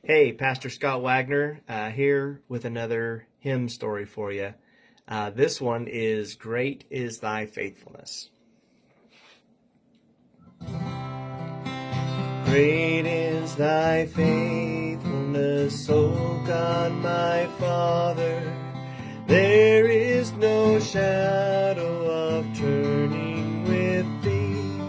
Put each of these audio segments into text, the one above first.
Hey, Pastor Scott Wagner here with another hymn story for you. This one is Great is Thy Faithfulness. Great is Thy faithfulness, O God my Father. There is no shadow of turning with Thee.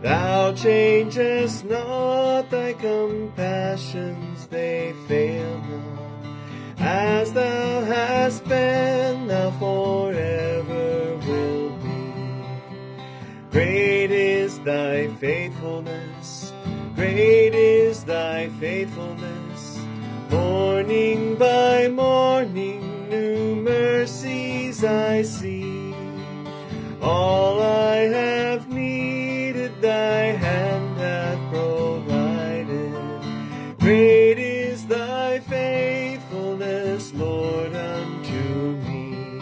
Thou changest not, Thy compassions, they fail not. As Thou hast been, Thou forever will be. Great is Thy faithfulness, great is Thy faithfulness. Morning by morning, new mercies I see. All I have needed, Thy hand hath provided. Great is Thy faithfulness, Lord, unto me.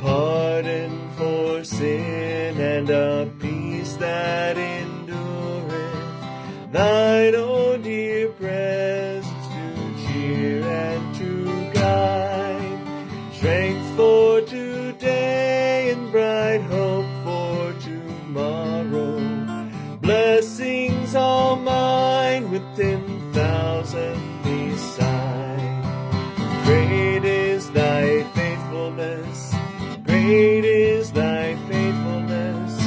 Pardon for sin and a peace that endureth. Thine own dear presence to cheer and to guide. Strength for today and bright hope for tomorrow. Blessings all mine with 10,000 beside. Great is Thy faithfulness, great is Thy faithfulness.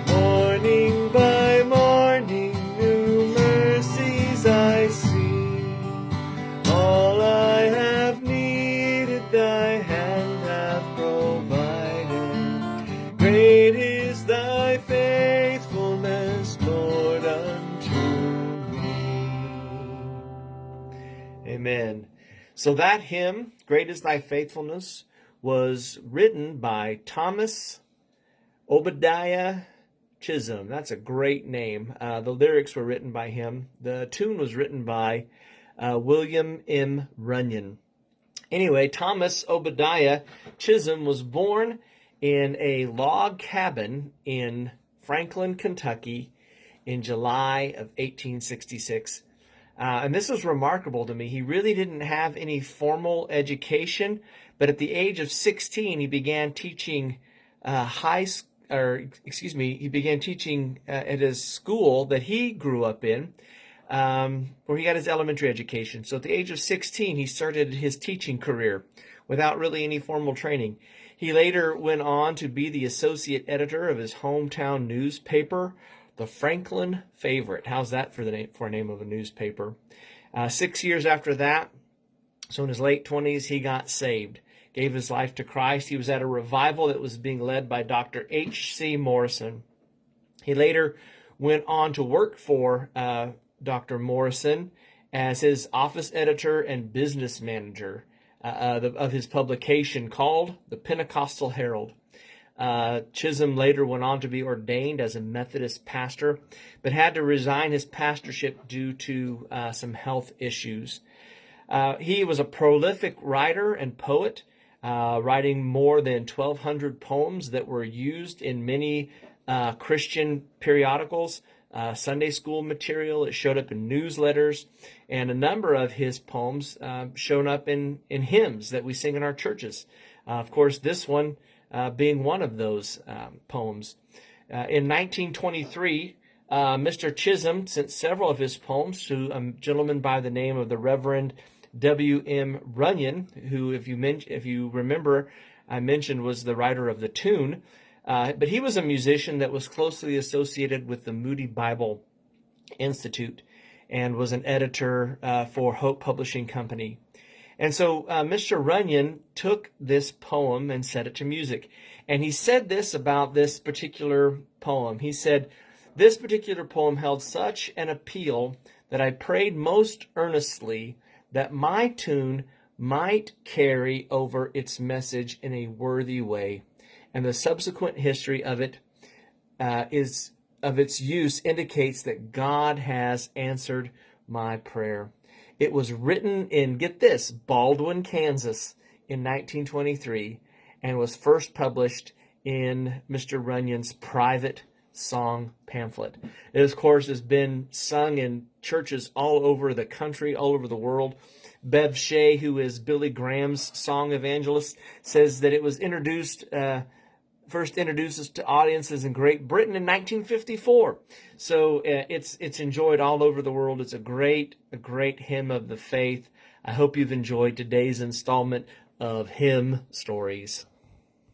Morning by morning, new mercies I see. All I have needed, Thy hand hath provided. Great is Thy faithfulness, Lord, unto me. Amen. So that hymn, Great is Thy Faithfulness, was written by Thomas Obadiah Chisholm. That's a great name. The lyrics were written by him. The tune was written by William M. Runyon. Anyway, Thomas Obadiah Chisholm was born in a log cabin in Franklin, Kentucky in July of 1866. And this was remarkable to me. He really didn't have any formal education, but at the age of 16, he began teaching he began teaching at his school that he grew up in, where he got his elementary education. So at the age of 16, he started his teaching career without really any formal training. He later went on to be the associate editor of his hometown newspaper, the Franklin Favorite. How's that for a name of a newspaper? 6 years after that, so in his late 20s, he got saved, gave his life to Christ. He was at a revival that was being led by Dr. H.C. Morrison. He later went on to work for Dr. Morrison as his office editor and business manager of his publication called the Pentecostal Herald. Chisholm later went on to be ordained as a Methodist pastor, but had to resign his pastorship due to some health issues. He was a prolific writer and poet, writing more than 1,200 poems that were used in many Christian periodicals, Sunday school material. It showed up in newsletters, and a number of his poems shown up in hymns that we sing in our churches. Of course, this one being one of those poems. In 1923, Mr. Chisholm sent several of his poems to a gentleman by the name of the Reverend W.M. Runyon, who, if you remember, I mentioned was the writer of the tune. But he was a musician that was closely associated with the Moody Bible Institute and was an editor for Hope Publishing Company. And so Mr. Runyon took this poem and set it to music. And he said this about this particular poem. He said, "This particular poem held such an appeal that I prayed most earnestly that my tune might carry over its message in a worthy way. And the subsequent history of its use indicates that God has answered my prayer." It was written in, get this, Baldwin, Kansas in 1923 and was first published in Mr. Runyon's private song pamphlet. It, of course, has been sung in churches all over the country, all over the world. Bev Shea, who is Billy Graham's song evangelist, says that it was first introduced to audiences in Great Britain in 1954. So it's enjoyed all over the world. It's a great hymn of the faith. I hope you've enjoyed today's installment of Hymn Stories.